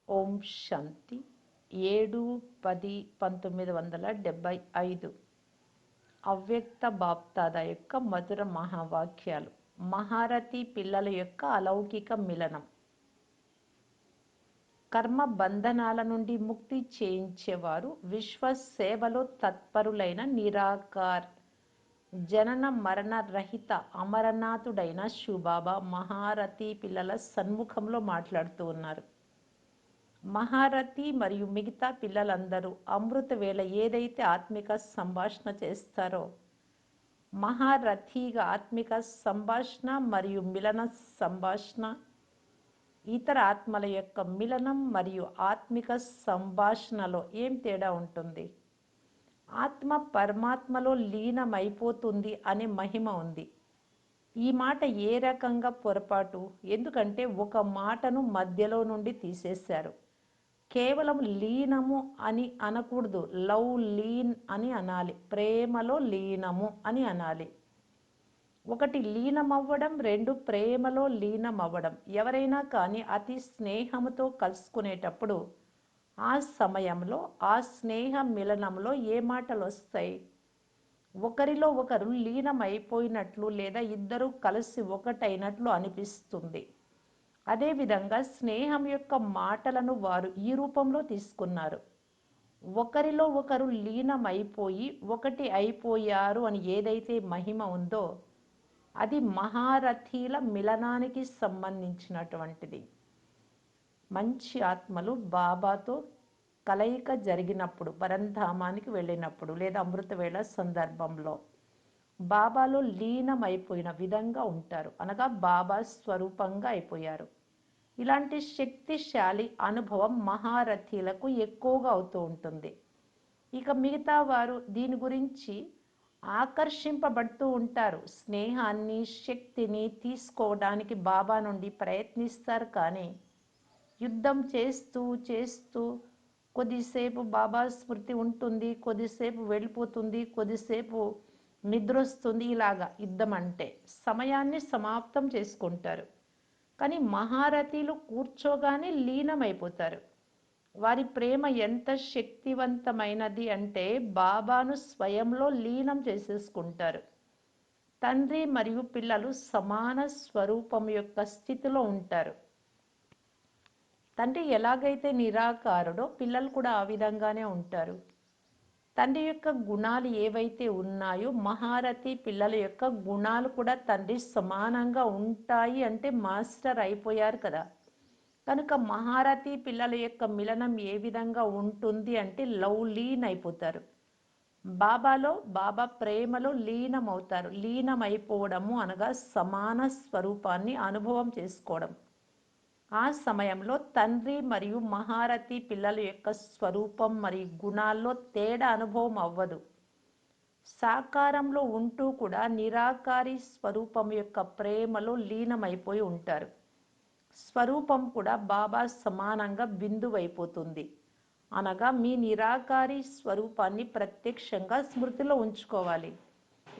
ఓం శాంతి 7-10-1975 అవ్యక్త బాప్దాదా యొక్క మధుర మహావాక్యాలు. మహారథి పిల్లల యొక్క అలౌకిక మిలనం. కర్మ బంధనాల నుండి ముక్తి చేయించేవారు, విశ్వ సేవలో తత్పరులైన నిరాకార్ జనన మరణ రహిత అమరనాథుడైన శివబాబా మహారథి పిల్లల సన్ముఖంలో మాట్లాడుతూ ఉన్నారు. మహారథి మరియు మిగతా పిల్లలందరూ అమృత వేళ ఏదైతే ఆత్మిక సంభాషణ చేస్తారో, మహారథిగా ఆత్మిక సంభాషణ మరియు మిలన సంభాషణ, ఇతర ఆత్మల యొక్క మిలనం మరియు ఆత్మిక సంభాషణలో ఏం తేడా ఉంటుంది? ఆత్మ పరమాత్మలో లీనమైపోతుంది అనే మహిమ ఉంది. ఈ మాట ఏ రకంగా పొరపాటు? ఎందుకంటే ఒక మాటను మధ్యలో నుండి తీసేశారు. కేవలం లీనము అని అనకూడదు, లవ్ లీన్ అని అనాలి, ప్రేమలో లీనము అని అనాలి. ఒకటి లీనమవ్వడం, రెండు ప్రేమలో లీనమవ్వడం. ఎవరైనా కానీ అతి స్నేహంతో కలుసుకునేటప్పుడు ఆ సమయంలో ఆ స్నేహ మిలనంలో ఏ మాటలు వస్తాయి? ఒకరిలో ఒకరు లీనమైపోయినట్లు లేదా ఇద్దరు కలిసి ఒకటైనట్లు అనిపిస్తుంది. అదేవిధంగా స్నేహం యొక్క మాటలను వారు ఈ రూపంలో తీసుకున్నారు. ఒకరిలో ఒకరు లీనమైపోయి ఒకటి అయిపోయారు అని ఏదైతే మహిమ ఉందో అది మహారథీల మిలనానికి సంబంధించినటువంటిది. మంచి ఆత్మలు బాబాతో కలయిక జరిగినప్పుడు, పరంధామానికి వెళ్ళినప్పుడు లేదా అమృతవేళ సందర్భంలో బాబాలో లీనమైపోయిన విధంగా ఉంటారు, అనగా బాబా స్వరూపంగా అయిపోయారు. ఇలాంటి శక్తిశాలి అనుభవం మహారథీలకు ఎక్కువగా అవుతూ ఉంటుంది. ఇక మిగతా వారు దీని గురించి ఆకర్షింపబడుతూ ఉంటారు. స్నేహాన్ని, శక్తిని తీసుకోవడానికి బాబా నుండి ప్రయత్నిస్తారు. కానీ యుద్ధం చేస్తూ చేస్తూ కొద్దిసేపు బాబా స్మృతి ఉంటుంది, కొద్దిసేపు వెళ్ళిపోతుంది, కొద్దిసేపు నిద్రొస్తుంది. ఇలాగా యుద్ధం అంటే సమయాన్ని సమాప్తం చేసుకుంటారు. కానీ మహారథీలు కూర్చోగానే లీనమైపోతారు. వారి ప్రేమ ఎంత శక్తివంతమైనది అంటే బాబాను స్వయంలో లీనం చేసేసుకుంటారు. తండ్రి మరియు పిల్లలు సమాన స్వరూపం యొక్క స్థితిలో ఉంటారు. తండ్రి ఎలాగైతే నిరాకారుడో పిల్లలు కూడా ఆ విధంగానే ఉంటారు. తండ్రి యొక్క గుణాలు ఏవైతే ఉన్నాయో మహారథి పిల్లల యొక్క గుణాలు కూడా తండ్రి సమానంగా ఉంటాయి. అంటే మాస్టర్ అయిపోయారు కదా. కనుక మహారథి పిల్లల యొక్క మిలనం ఏ విధంగా ఉంటుంది అంటే లవ్ లీన్ అయిపోతారు. బాబాలో, బాబా ప్రేమలో లీనమవుతారు. లీనమైపోవడము అనగా సమాన స్వరూపాన్ని అనుభవం చేసుకోవడం. ఆ సమయంలో తండ్రి మరియు మహారథి పిల్లల యొక్క స్వరూపం మరియు గుణాల్లో తేడా అనుభవం అవ్వదు. సాకారంలో ఉంటూ కూడా నిరాకారి స్వరూపం యొక్క ప్రేమలో లీనమైపోయి ఉంటారు. స్వరూపం కూడా బాబా సమానంగా బిందువైపోతుంది. అనగా మీ నిరాకారి స్వరూపాన్ని ప్రత్యక్షంగా స్మృతిలో ఉంచుకోవాలి.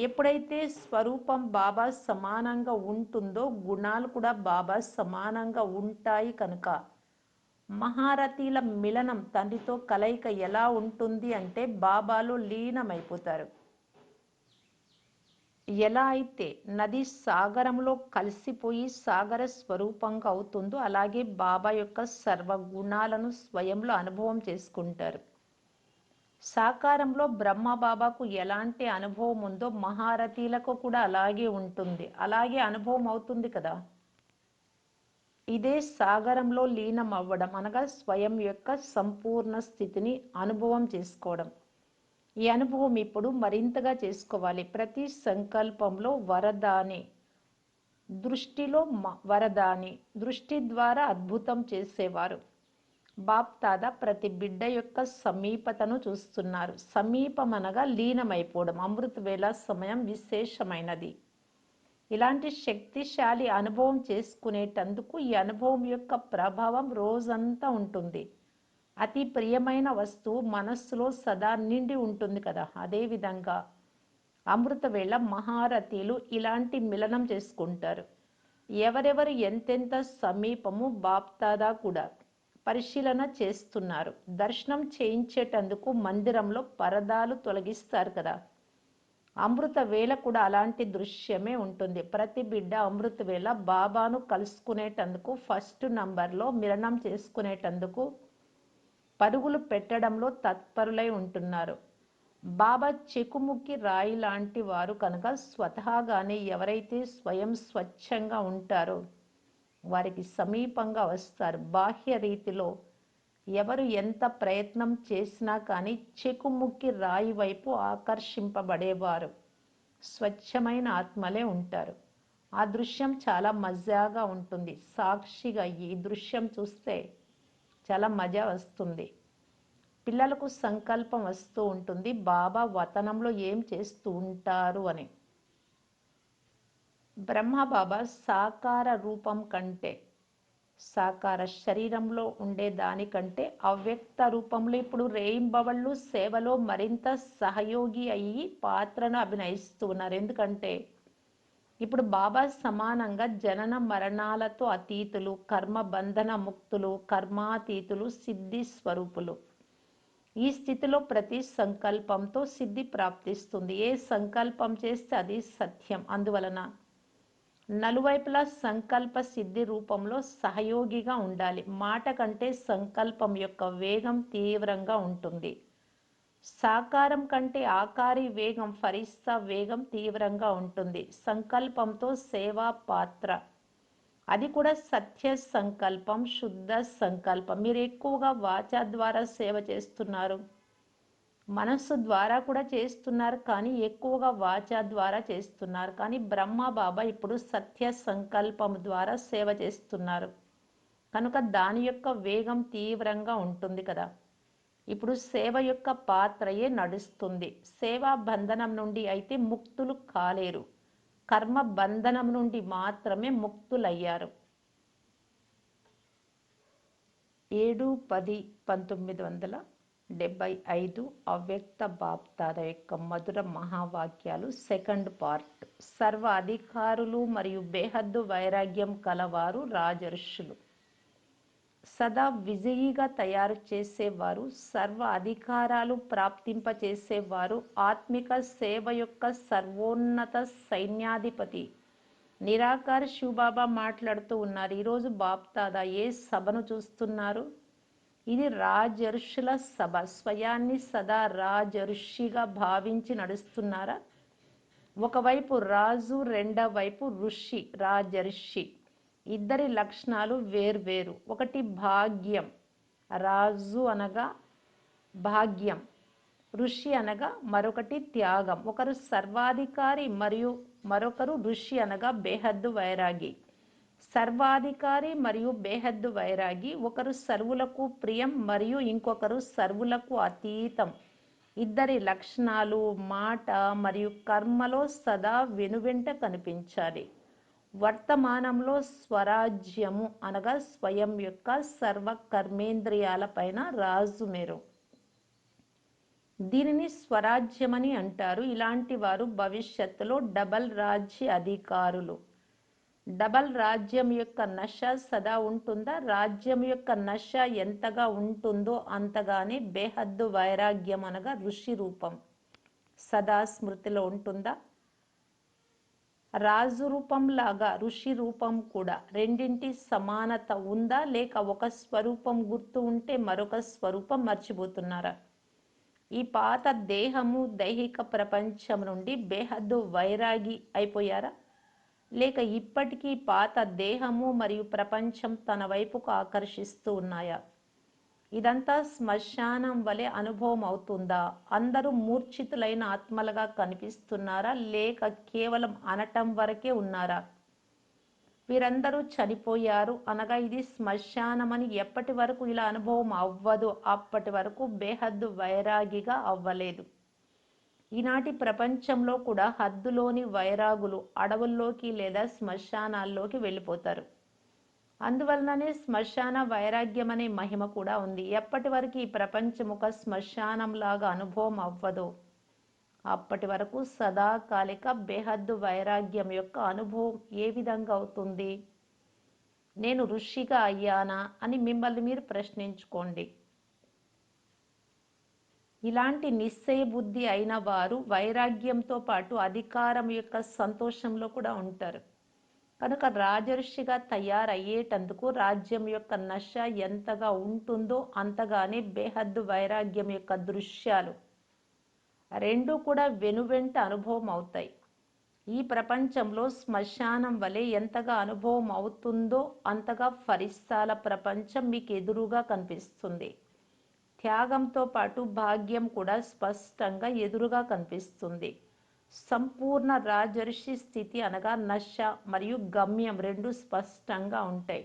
ఎప్పుడైతే స్వరూపం బాబా సమానంగా ఉంటుందో గుణాలు కూడా బాబా సమానంగా ఉంటాయి. కనుక మహారథీల మిలనం, తండ్రితో కలయిక ఎలా ఉంటుంది అంటే బాబాలో లీనమైపోతారు. ఎలా అయితే నది సాగరంలో కలిసిపోయి సాగర స్వరూపంగా అవుతుందో అలాగే బాబా యొక్క సర్వ గుణాలను స్వయంలో అనుభవం చేసుకుంటారు. సాకారంలో బ్రహ్మ బాబాకు ఎలాంటి అనుభవం ఉందో మహారథీలకు కూడా అలాగే ఉంటుంది, అలాగే అనుభవం అవుతుంది కదా. ఇదే సాగరంలో లీనం అవ్వడం అనగా స్వయం యొక్క సంపూర్ణ స్థితిని అనుభవం చేసుకోవడం. ఈ అనుభవం ఇప్పుడు మరింతగా చేసుకోవాలి. ప్రతి సంకల్పంలో వరదాని, దృష్టిలో వరదాని, దృష్టి ద్వారా అద్భుతం చేసేవారు. బాప్దాదా ప్రతి బిడ్డ యొక్క సమీపతను చూస్తున్నారు. సమీపం అనగా లీనమైపోవడం. అమృత వేళ సమయం విశేషమైనది. ఇలాంటి శక్తిశాలి అనుభవం చేసుకునేటందుకు ఈ అనుభవం యొక్క ప్రభావం రోజంతా ఉంటుంది. అతి ప్రియమైన వస్తువు మనస్సులో సదా నిండి ఉంటుంది కదా. అదేవిధంగా అమృత వేళ మహారథీలు ఇలాంటి మిలనం చేసుకుంటారు. ఎవరెవరు ఎంతెంత సమీపము బాప్దాదా కూడా పరిశీలన చేస్తున్నారు. దర్శనం చేయించేటందుకు మందిరంలో పరదాలు తొలగిస్తారు కదా. అమృత వేళ కూడా అలాంటి దృశ్యమే ఉంటుంది. ప్రతి బిడ్డ అమృత వేళ బాబాను కలుసుకునేటందుకు ఫస్ట్ నంబర్లో మిలనం చేసుకునేటందుకు పరుగులు పెట్టడంలో తత్పరులై ఉంటున్నారు. బాబా చెకుముకి రాయి లాంటి వారు కనుక స్వతహాగానే ఎవరైతే స్వయం స్వచ్ఛంగా ఉంటారో వారికి సమీపంగా వస్తారు. బాహ్య రీతిలో ఎవరు ఎంత ప్రయత్నం చేసినా కానీ చెకుముకి రాయి వైపు ఆకర్షింపబడేవారు స్వచ్ఛమైన ఆత్మలే ఉంటారు. ఆ దృశ్యం చాలా మజాగా ఉంటుంది. సాక్షిగా ఈ దృశ్యం చూస్తే చాలా మజా వస్తుంది. పిల్లలకు సంకల్పం వస్తూ ఉంటుంది, బాబా వతనంలో ఏం చేస్తూ ఉంటారు అని. బ్రహ్మబాబా సాకార రూపం కంటే, సాకార శరీరంలో ఉండే దానికంటే అవ్యక్త రూపంలో ఇప్పుడు రేయింబవళ్ళు సేవలో మరింత సహయోగి అయ్యి పాత్రను అభినయిస్తూ ఉన్నారు. ఎందుకంటే ఇప్పుడు బాబా సమానంగా జనన మరణాలతో అతీతులు, కర్మ బంధన ముక్తులు, కర్మాతీతులు, సిద్ధి స్వరూపులు. ఈ స్థితిలో ప్రతి సంకల్పంతో సిద్ధి ప్రాప్తిస్తుంది. ఏ సంకల్పం చేస్తే అది సత్యం. అందువలన నలువైపులా సంకల్ప సిద్ధి రూపంలో సహయోగిగా ఉండాలి. మాట కంటే సంకల్పం యొక్క వేగం తీవ్రంగా ఉంటుంది. సాకారం కంటే ఆకారి వేగం, ఫరిస్తా వేగం తీవ్రంగా ఉంటుంది. సంకల్పంతో సేవా పాత్ర, అది కూడా సత్య సంకల్పం, శుద్ధ సంకల్పం. మీరు ఎక్కువగా వాచా ద్వారా సేవ చేస్తున్నారు, మనస్సు ద్వారా కూడా చేస్తున్నారు, కానీ ఎక్కువగా వాచా ద్వారా చేస్తున్నారు. కానీ బ్రహ్మ బాబా ఇప్పుడు సత్య సంకల్పం ద్వారా సేవ చేస్తున్నారు కనుక దాని యొక్క వేగం తీవ్రంగా ఉంటుంది కదా. ఇప్పుడు సేవ యొక్క పాత్రయే నడుస్తుంది. సేవా బంధనం నుండి అయితే ముక్తులు కాలేరు, కర్మ బంధనం నుండి మాత్రమే ముక్తులయ్యారు. 7-10-1975 అవ్యక్త బాప్దాద యొక్క మధుర మహావాక్యాలు, సెకండ్ పార్ట్. సర్వ అధికారులు మరియు బేహద్దు వైరాగ్యం కలవారు రాజర్షులు. సదా విజయీగా తయారు చేసేవారు, సర్వ అధికారాలు ప్రాప్తింపచేసేవారు, ఆత్మిక సేవ యొక్క సర్వోన్నత సైన్యాధిపతి. నిరాకార శివబాబా మాట్లాడుతూ ఉన్నారు. ఈరోజు బాప్దాదా ఏ సభను చూస్తున్నారు? ఇది రాజర్షుల సభ. స్వయాన్ని సదా రాజర్షిగా భావించి నడుస్తున్నారా? ఒకవైపు రాజు, రెండవ వైపు ఋషి, రాజర్షి. ఇద్దరి లక్షణాలు వేర్వేరు. ఒకటి భాగ్యం, రాజు అనగా భాగ్యం, ఋషి అనగా మరొకటి త్యాగం. ఒకరు సర్వాధికారి మరియు మరొకరు ఋషి అనగా బేహద్దు వైరాగి. సర్వాధికారి మరియు బేహద్దు వైరాగి, ఒకరు సర్వులకు ప్రియం మరియు ఇంకొకరు సర్వులకు అతీతం. ఇద్దరి లక్షణాలు మాట మరియు కర్మలో సదా వెనువెంట కనిపించాలి. వర్తమానంలో స్వరాజ్యము అనగా స్వయం యొక్క సర్వ కర్మేంద్రియాలపైన రాజు మీరు. దీనిని స్వరాజ్యమని అంటారు. ఇలాంటి వారు భవిష్యత్తులో డబల్ రాజ్య అధికారులు. డబల్ రాజ్యం యొక్క నశ సదా ఉంటుందా? రాజ్యం యొక్క నశ ఎంతగా ఉంటుందో అంతగానే బేహద్దు వైరాగ్యం అనగా ఋషి రూపం సదా స్మృతిలో ఉంటుందా? రాజు రూపం లాగా ఋషి రూపం కూడా రెండింటి సమానత ఉందా? లేక ఒక స్వరూపం గుర్తు ఉంటే మరొక స్వరూపం మర్చిపోతున్నారా? ఈ పాత దేహము, దైహిక ప్రపంచం నుండి బేహద్దు వైరాగి అయిపోయారా? లేక ఇప్పటికీ పాత దేహము మరియు ప్రపంచం తన వైపుకు ఆకర్షిస్తూ ఉన్నాయా? ఇదంతా శ్మశానం వలె అనుభవం అవుతుందా? అందరూ మూర్ఛితులైన ఆత్మలుగా కనిపిస్తున్నారా? లేక కేవలం అనటం వరకే ఉన్నారా? వీరందరూ చనిపోయారు అనగా ఇది శ్మశానమని ఎప్పటి వరకు ఇలా అనుభవం అవ్వదు అప్పటి వరకు బేహద్దు వైరాగిగా అవ్వలేదు. ఈనాటి ప్రపంచంలో కూడా హద్దులోని వైరాగులు అడవుల్లోకి లేదా శ్మశానాల్లోకి వెళ్ళిపోతారు. అందువలననే శ్మశాన వైరాగ్యం అనే మహిమ కూడా ఉంది. ఎప్పటి వరకు ఈ ప్రపంచం ఒక శ్మశానంలాగా అనుభవం అవ్వదో అప్పటి వరకు సదాకాలిక బేహద్దు వైరాగ్యం యొక్క అనుభవం ఏ విధంగా అవుతుంది? నేను ఋషిగా అయ్యానా అని మిమ్మల్ని మీరు ప్రశ్నించుకోండి. ఇలాంటి నిశ్చయ బుద్ధి అయిన వారు వైరాగ్యంతో పాటు అధికారం యొక్క సంతోషంలో కూడా ఉంటారు. కనుక రాజర్షిగా తయారయ్యేటందుకు రాజ్యం యొక్క నశ ఎంతగా ఉంటుందో అంతగానే బేహద్దు వైరాగ్యం యొక్క దృశ్యాలు రెండూ కూడా వెనువెంట అనుభవం అవుతాయి. ఈ ప్రపంచంలో శ్మశానం వలె ఎంతగా అనుభవం అవుతుందో అంతగా ఫరిస్తాల ప్రపంచం మీకు ఎదురుగా కనిపిస్తుంది. త్యాగంతో పాటు భాగ్యం కూడా స్పష్టంగా ఎదురుగా కనిపిస్తుంది. సంపూర్ణ రాజర్షి స్థితి అనగా నశ మరియు గమ్యం రెండు స్పష్టంగా ఉంటాయి.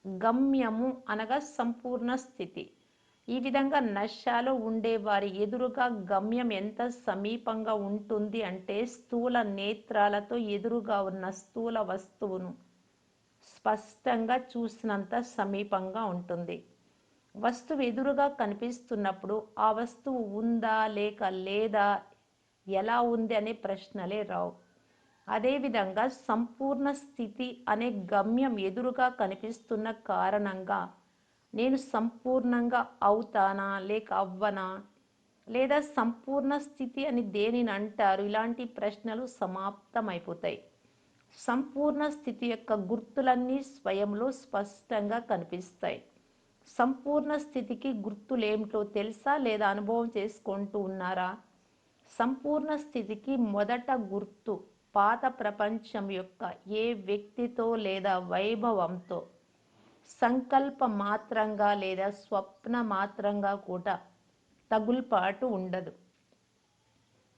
గమ్యము అనగా సంపూర్ణ స్థితి. ఈ విధంగా నశలో ఉండే వారి ఎదురుగా గమ్యం ఎంత సమీపంగా ఉంటుంది అంటే స్థూల నేత్రాలతో ఎదురుగా ఉన్న స్థూల వస్తువును స్పష్టంగా చూసినంత సమీపంగా ఉంటుంది. వస్తువు ఎదురుగా కనిపిస్తున్నప్పుడు ఆ వస్తువు ఉందా లేక లేదా, ఎలా ఉంది అనే ప్రశ్నలే రావు. అదేవిధంగా సంపూర్ణ స్థితి అనే గమ్యం ఎదురుగా కనిపిస్తున్న కారణంగా నేను సంపూర్ణంగా అవుతానా లేక అవ్వనా, లేదా సంపూర్ణ స్థితి అని దేనిని అంటారు, ఇలాంటి ప్రశ్నలు సమాప్తమైపోతాయి. సంపూర్ణ స్థితి యొక్క గుర్తులన్నీ స్వయంలో స్పష్టంగా కనిపిస్తాయి. సంపూర్ణ స్థితికి గుర్తులేమిటో తెలుసా లేదా అనుభవం చేసుకుంటూ ఉన్నారా? సంపూర్ణ స్థితికి మొదట గుర్తు పాత ప్రపంచం యొక్క ఏ వ్యక్తితో లేదా వైభవంతో సంకల్ప మాత్రంగా లేదా స్వప్న మాత్రంగా కూడా తగుల్పాటు ఉండదు.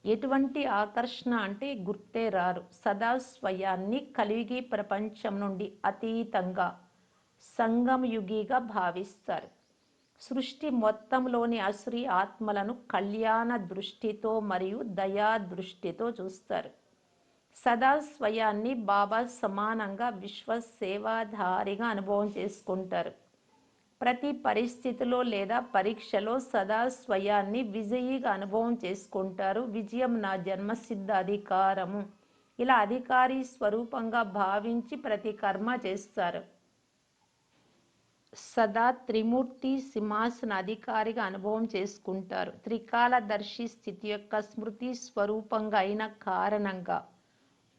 ఎటువంటి ఆకర్షణ అంటే గుర్తే రారు. సదా స్వయాన్ని కలిగి ప్రపంచం నుండి అతీతంగా సంగమయుగిగా భావిస్తారు. సృష్టి మొత్తంలోని అసురీ ఆత్మలను కళ్యాణ దృష్టితో మరియు దయా దృష్టితో చూస్తారు. సదా స్వయాన్ని బాబా సమానంగా విశ్వ సేవాధారిగా అనుభవం చేసుకుంటారు. ప్రతి పరిస్థితిలో లేదా పరీక్షలో సదా స్వయాన్ని విజయిగా అనుభవం చేసుకుంటారు. విజయం నా జన్మసిద్ధ అధికారము, ఇలా అధికారి స్వరూపంగా భావించి ప్రతి కర్మ చేస్తారు. సదా త్రిమూర్తి సింహాసన అధికారిగా అనుభవం చేసుకుంటారు. త్రికాలదర్శి స్థితి యొక్క స్మృతి స్వరూపంగా అయిన కారణంగా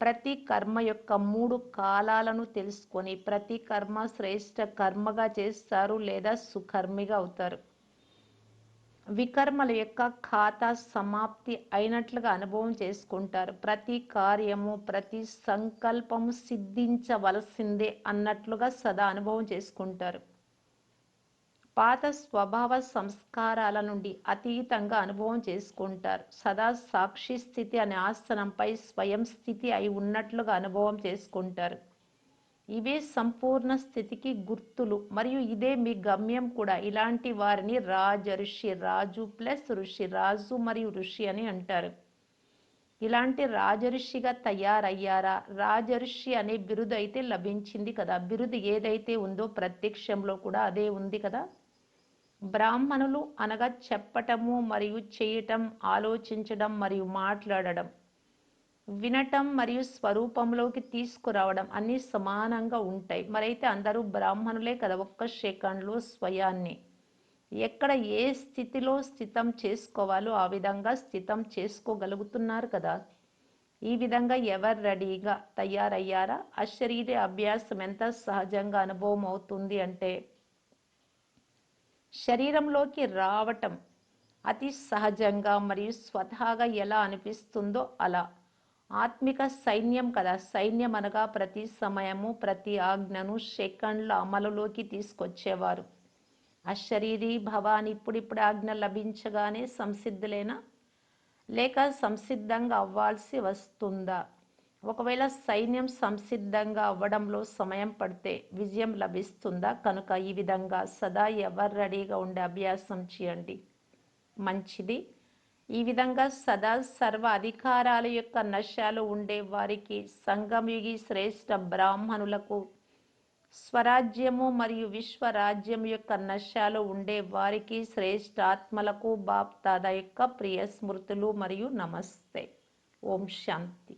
ప్రతి కర్మ యొక్క 3 కాలాలను తెలుసుకొని ప్రతి కర్మ శ్రేష్ఠ కర్మగా చేస్తారు లేదా సుకర్మిగా అవుతారు. వికర్మల యొక్క ఖాతా సమాప్తి అయినట్లుగా అనుభవం చేసుకుంటారు. ప్రతి కార్యము ప్రతి సంకల్పము సిద్ధించవలసిందే అన్నట్లుగా సదా అనుభవం చేసుకుంటారు. పాత స్వభావ సంస్కారాల నుండి అతీతంగా అనుభవం చేసుకుంటారు. సదా సాక్షి స్థితి అనే ఆసనంపై స్వయం స్థితి అయి ఉన్నట్లుగా అనుభవం చేసుకుంటారు. ఇవే సంపూర్ణ స్థితికి గుర్తులు మరియు ఇదే మీ గమ్యం కూడా. ఇలాంటి వారిని రాజర్షి, రాజు ప్లస్ ఋషి, రాజు మరియు ఋషి అని అంటారు. ఇలాంటి రాజర్షిగా తయారయ్యారా? రాజర్షి అనే బిరుదు అయితే లభించింది కదా. బిరుదు ఏదైతే ఉందో ప్రత్యక్షంలో కూడా అదే ఉంది కదా. బ్రాహ్మణులు అనగా చెప్పటము మరియు చేయటం, ఆలోచించడం మరియు మాట్లాడడం, వినటం మరియు స్వరూపంలోకి తీసుకురావడం అన్నీ సమానంగా ఉంటాయి. మరైతే అందరూ బ్రాహ్మణులే కదా. ఒక్క సెకండ్లో స్వయాన్ని ఎక్కడ ఏ స్థితిలో స్థితం చేసుకోవాలో ఆ విధంగా స్థితం చేసుకోగలుగుతున్నారు కదా. ఈ విధంగా ఎవరు రెడీగా తయారయ్యారా? అశరీర అభ్యాసం ఎంత సహజంగా అనుభవం అవుతుంది అంటే శరీరంలోకి రావటం అతి సహజంగా మరియు స్వతహాగా ఎలా అనిపిస్తుందో అలా. ఆత్మిక సైన్యం కదా. సైన్యం అనగా ప్రతి సమయము ప్రతి ఆజ్ఞను సెకండ్ల అమలులోకి తీసుకొచ్చేవారు. అశరీరీ భవాని ఇప్పుడిప్పుడు ఆజ్ఞ లభించగానే సంసిద్ధులేనా లేక సంసిద్ధంగా అవ్వాల్సి వస్తుందా? ఒకవేళ సైన్యం సంసిద్ధంగా అవ్వడంలో సమయం పడితే విజయం లభిస్తుందా? కనుక ఈ విధంగా సదా ఎవరు రెడీగా ఉండే అభ్యాసం చేయండి. మంచిది. ఈ విధంగా సదా సర్వ అధికారాల యొక్క నశాలు ఉండే వారికి, సంగమయుగి శ్రేష్ఠ బ్రాహ్మణులకు, స్వరాజ్యము మరియు విశ్వరాజ్యం యొక్క నశాలు ఉండే వారికి, శ్రేష్ఠ ఆత్మలకు బాప్ దాదా యొక్క ప్రియ స్మృతులు మరియు నమస్తే. ఓం శాంతి.